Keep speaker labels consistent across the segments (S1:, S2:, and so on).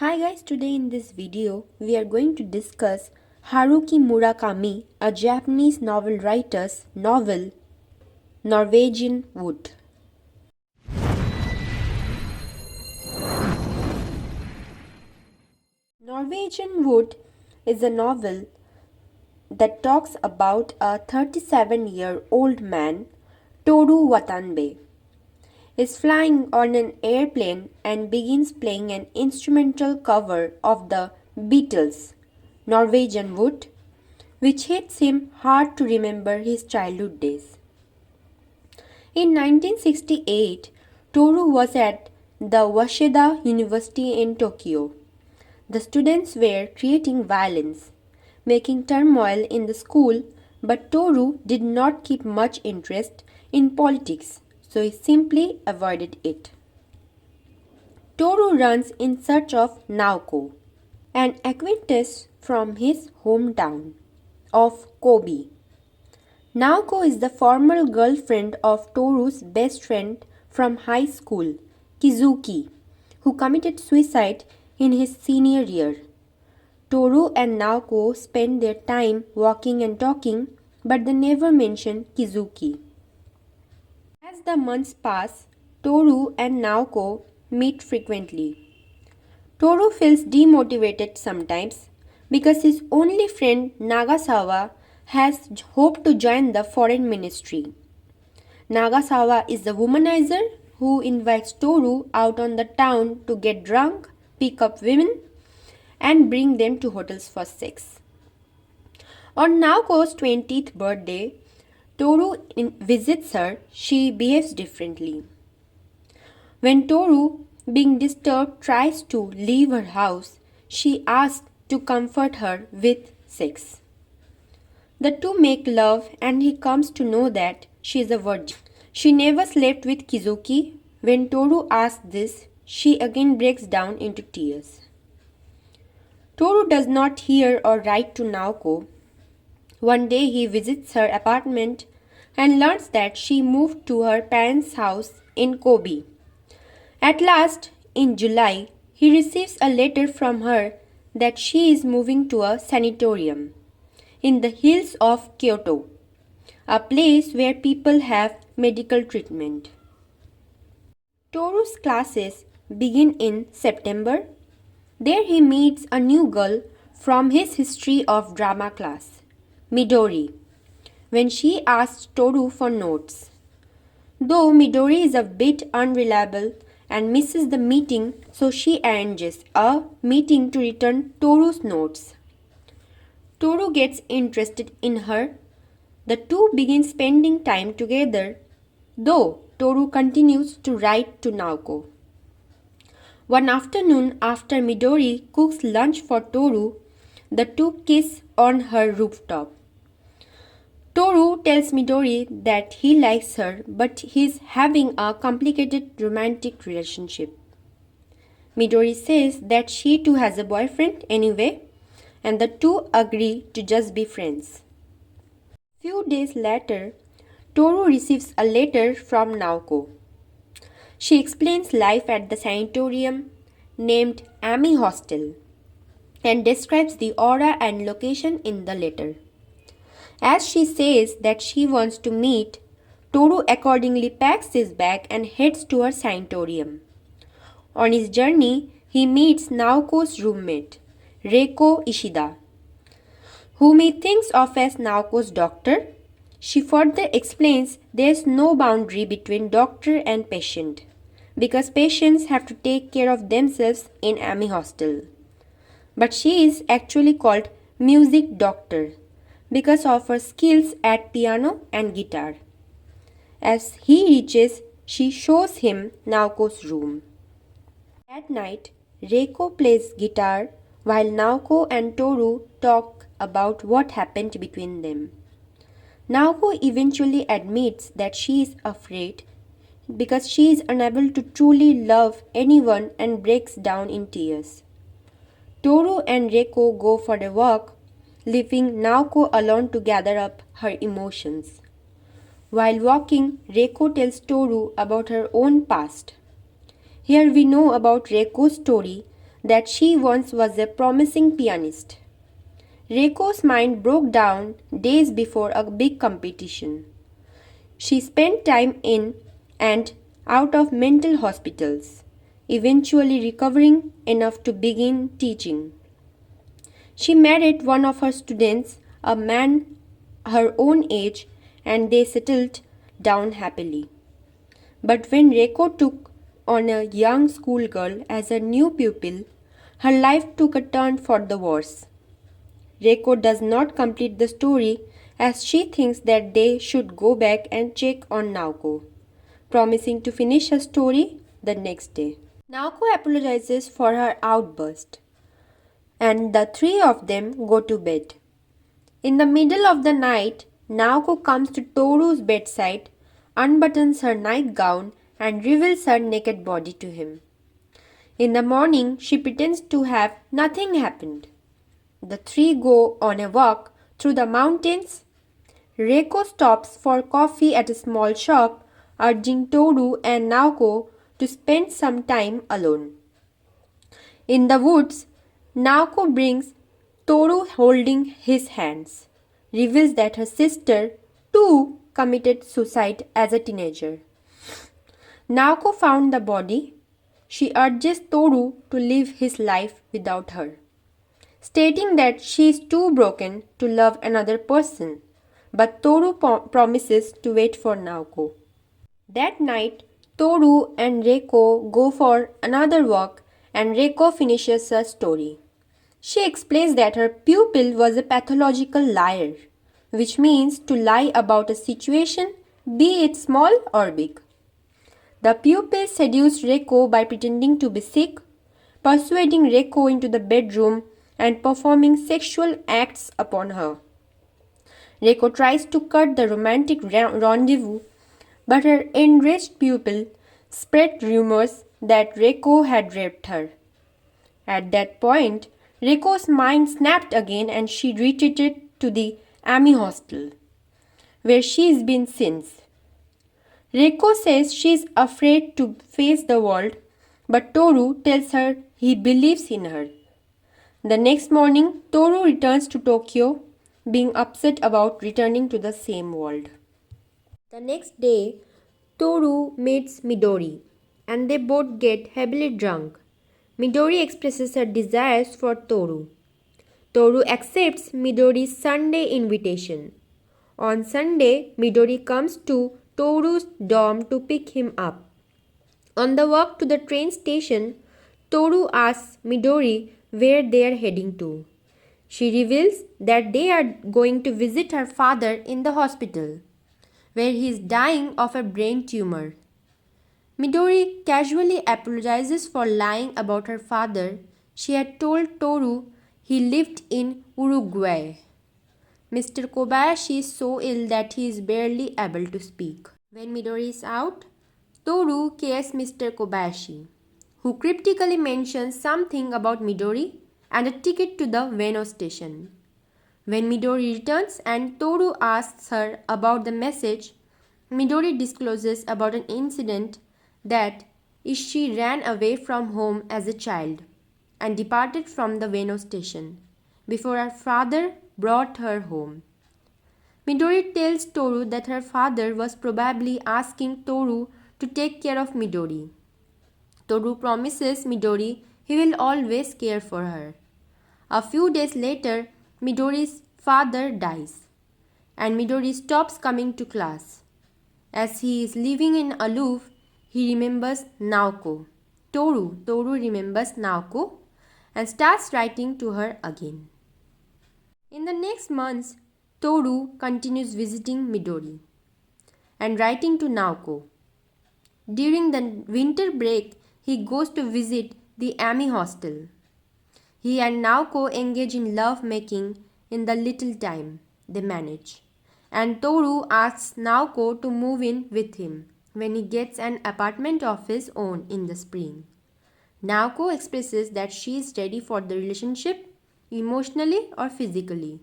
S1: Hi guys, today in this video we are going to discuss Haruki Murakami, a Japanese novel writer's novel Norwegian Wood. Norwegian Wood is a novel that talks about a 37-year-old man, Toru Watanabe, is flying on an airplane and begins playing an instrumental cover of the Beatles' Norwegian Wood, which hits him hard to remember his childhood days. In 1968, Toru was at the Waseda University in Tokyo. The students were creating violence, making turmoil in the school, but Toru did not keep much interest in politics, so he simply avoided it. Toru runs in search of Naoko, an acquaintance from his hometown of Kobe. Naoko is the former girlfriend of Toru's best friend from high school, Kizuki, who committed suicide in his senior year. Toru and Naoko spend their time walking and talking, but they never mention Kizuki. As the months pass, Toru and Naoko meet frequently. Toru feels demotivated sometimes because his only friend Nagasawa has hoped to join the foreign ministry. Nagasawa is the womanizer who invites Toru out on the town to get drunk, pick up women, and bring them to hotels for sex. On Naoko's 20th birthday, Toru visits her. She behaves differently. When Toru, being disturbed, tries to leave her house, she asks to comfort her with sex. The two make love and he comes to know that she is a virgin. She never slept with Kizuki. When Toru asks this, she again breaks down into tears. Toru does not hear or write to Naoko. One day he visits her apartment and learns that she moved to her parents' house in Kobe. At last, in July, he receives a letter from her that she is moving to a sanatorium in the hills of Kyoto, a place where people have medical treatment. Toru's classes begin in September. There he meets a new girl from his history of drama class, Midori, when she asks Toru for notes. Though Midori is a bit unreliable and misses the meeting, so she arranges a meeting to return Toru's notes. Toru gets interested in her. The two begin spending time together, though Toru continues to write to Naoko. One afternoon, after Midori cooks lunch for Toru, the two kiss on her rooftop. Toru tells Midori that he likes her, but he's having a complicated romantic relationship. Midori says that she too has a boyfriend anyway, and the two agree to just be friends. Few days later, Toru receives a letter from Naoko. She explains life at the sanatorium named Ami Hostel and describes the aura and location in the letter. As she says that she wants to meet, Toru accordingly packs his bag and heads to her sanatorium. On his journey, he meets Naoko's roommate, Reiko Ishida, whom he thinks of as Naoko's doctor. She further explains there is no boundary between doctor and patient because patients have to take care of themselves in Ami Hostel. But she is actually called music doctor because of her skills at piano and guitar. As he reaches, she shows him Naoko's room. At night, Reiko plays guitar while Naoko and Toru talk about what happened between them. Naoko eventually admits that she is afraid because she is unable to truly love anyone and breaks down in tears. Toru and Reiko go for a walk, leaving Naoko alone to gather up her emotions. While walking, Reiko tells Toru about her own past. Here we know about Reiko's story that she once was a promising pianist. Reiko's mind broke down days before a big competition. She spent time in and out of mental hospitals, eventually recovering enough to begin teaching. She married one of her students, a man her own age, and they settled down happily. But when Reiko took on a young schoolgirl as her new pupil, her life took a turn for the worse. Reiko does not complete the story as she thinks that they should go back and check on Naoko, promising to finish her story the next day. Naoko apologizes for her outburst, and the three of them go to bed. In the middle of the night, Naoko comes to Toru's bedside, unbuttons her nightgown, and reveals her naked body to him. In the morning, she pretends to have nothing happened. The three go on a walk through the mountains. Reiko stops for coffee at a small shop, urging Toru and Naoko to spend some time alone. In the woods, Naoko brings Toru holding his hands, reveals that her sister too committed suicide as a teenager. Naoko found the body. She urges Toru to live his life without her, stating that she is too broken to love another person, but Toru promises to wait for Naoko. That night, Toru and Reiko go for another walk and Reiko finishes her story. She explains that her pupil was a pathological liar, which means to lie about a situation, be it small or big. The pupil seduced Reiko by pretending to be sick, persuading Reiko into the bedroom and performing sexual acts upon her. Reiko tries to cut the romantic rendezvous, but her enraged pupil spread rumors that Reiko had raped her. At that point, Reiko's mind snapped again and she retreated to the Ami hostel, where she's been since. Reiko says she is afraid to face the world, but Toru tells her he believes in her. The next morning, Toru returns to Tokyo, being upset about returning to the same world. The next day, Toru meets Midori, and they both get heavily drunk. Midori expresses her desires for Toru. Toru accepts Midori's Sunday invitation. On Sunday, Midori comes to Toru's dorm to pick him up. On the walk to the train station, Toru asks Midori where they are heading to. She reveals that they are going to visit her father in the hospital, where he is dying of a brain tumor. Midori casually apologizes for lying about her father. She had told Toru he lived in Uruguay. Mr. Kobayashi is so ill that he is barely able to speak. When Midori is out, Toru cares Mr. Kobayashi, who cryptically mentions something about Midori and a ticket to the Ueno station. When Midori returns and Toru asks her about the message, Midori discloses about an incident that she ran away from home as a child and departed from the Ueno station before her father brought her home. Midori tells Toru that her father was probably asking Toru to take care of Midori. Toru promises Midori he will always care for her. A few days later, Midori's father dies, and Midori stops coming to class. As he is living in aloof, he remembers Naoko. Toru remembers Naoko and starts writing to her again. In the next months, Toru continues visiting Midori and writing to Naoko. During the winter break, he goes to visit the Ami hostel. He and Naoko engage in love making in the little time they manage, and Toru asks Naoko to move in with him when he gets an apartment of his own in the spring. Naoko expresses that she is ready for the relationship emotionally or physically,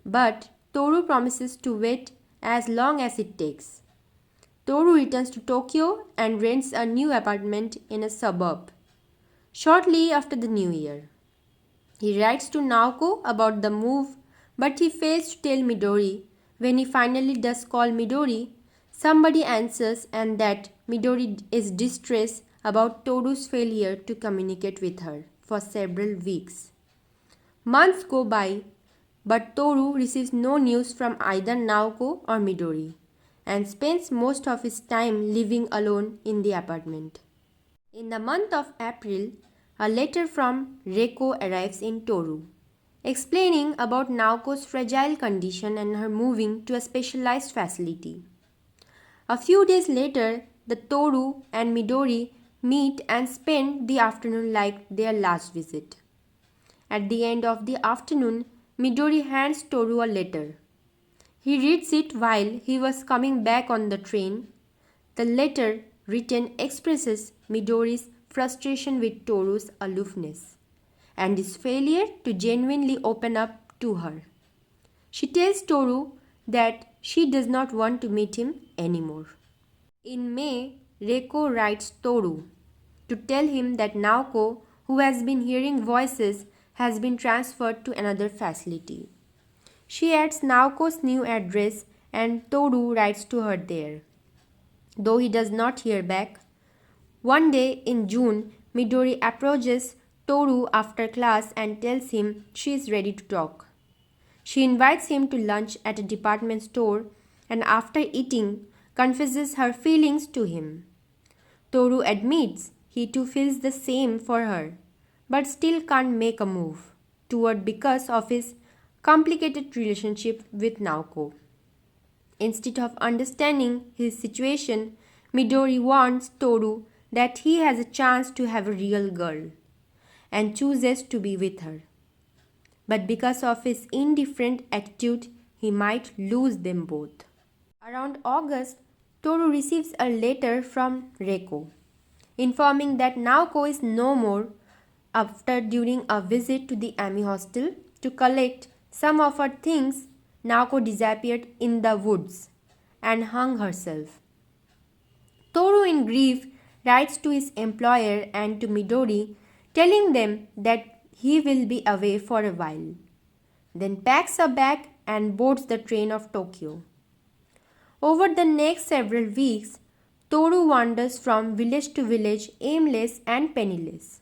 S1: but Toru promises to wait as long as it takes. Toru returns to Tokyo and rents a new apartment in a suburb. shortly after the new year. He writes to Naoko about the move, but he fails to tell Midori. When he finally does call Midori, somebody answers and that Midori is distressed about Toru's failure to communicate with her for several weeks. Months go by, but Toru receives no news from either Naoko or Midori and spends most of his time living alone in the apartment. In the month of April, a letter from Reiko arrives in Toru, explaining about Naoko's fragile condition and her moving to a specialized facility. A few days later, the Toru and Midori meet and spend the afternoon like their last visit. At the end of the afternoon, Midori hands Toru a letter. He reads it while he was coming back on the train. The letter written expresses Midori's frustration with Toru's aloofness and his failure to genuinely open up to her. She tells Toru that she does not want to meet him anymore. In May, Reiko writes Toru to tell him that Naoko, who has been hearing voices, has been transferred to another facility. She adds Naoko's new address and Toru writes to her there. Though he does not hear back, one day in June, Midori approaches Toru after class and tells him she is ready to talk. She invites him to lunch at a department store and after eating, confesses her feelings to him. Toru admits he too feels the same for her, but still can't make a move toward because of his complicated relationship with Naoko. Instead of understanding his situation, Midori warns Toru that he has a chance to have a real girl and chooses to be with her. But because of his indifferent attitude, he might lose them both. Around August, Toru receives a letter from Reiko, informing that Naoko is no more after during a visit to the Ami hostel to collect some of her things. Naoko disappeared in the woods and hung herself. Toru in grief writes to his employer and to Midori telling them that he will be away for a while, then packs a bag and boards the train of Tokyo. Over the next several weeks, Toru wanders from village to village aimless and penniless,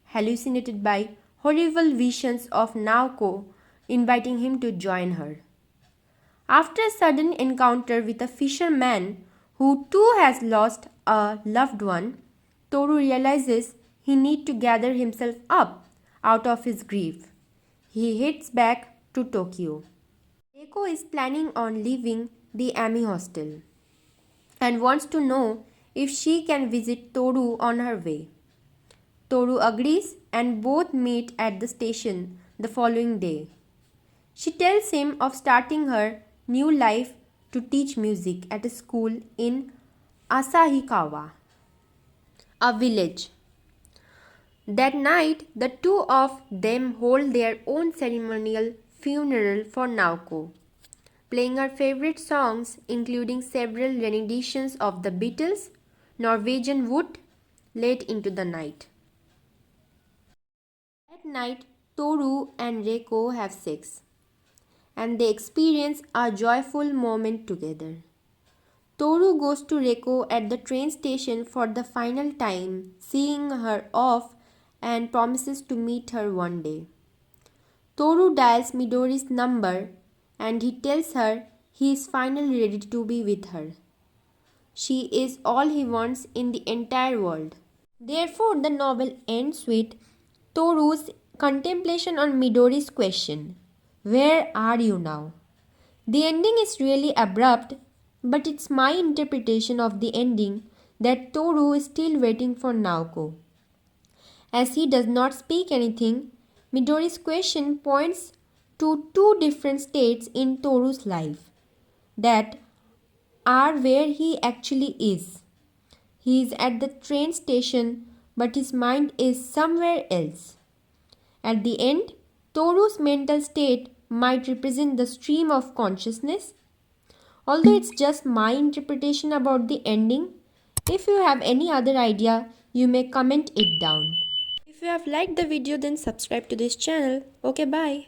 S1: hallucinated by horrible visions of Naoko inviting him to join her. After a sudden encounter with a fisherman who too has lost a loved one, Toru realizes he needs to gather himself up out of his grief. He heads back to Tokyo. Reiko is planning on leaving the Ami hostel and wants to know if she can visit Toru on her way. Toru agrees and both meet at the station the following day. She tells him of starting her new life to teach music at a school in Asahikawa, a village. That night, the two of them hold their own ceremonial funeral for Naoko, playing her favorite songs including several renditions of the Beatles, Norwegian Wood, late into the night. At night, Toru and Reiko have sex and they experience a joyful moment together. Toru goes to Reiko at the train station for the final time, seeing her off and promises to meet her one day. Toru dials Midori's number and he tells her he is finally ready to be with her. She is all he wants in the entire world. Therefore, the novel ends with Toru's contemplation on Midori's question, "Where are you now?" The ending is really abrupt, but it's my interpretation of the ending that Toru is still waiting for Naoko. As he does not speak anything, Midori's question points to two different states in Toru's life that are where he actually is. He is at the train station, but his mind is somewhere else. At the end, Toru's mental state might represent the stream of consciousness. Although it's just my interpretation about the ending, if you have any other idea, you may comment it down. If you have liked the video, then subscribe to this channel. Okay, bye.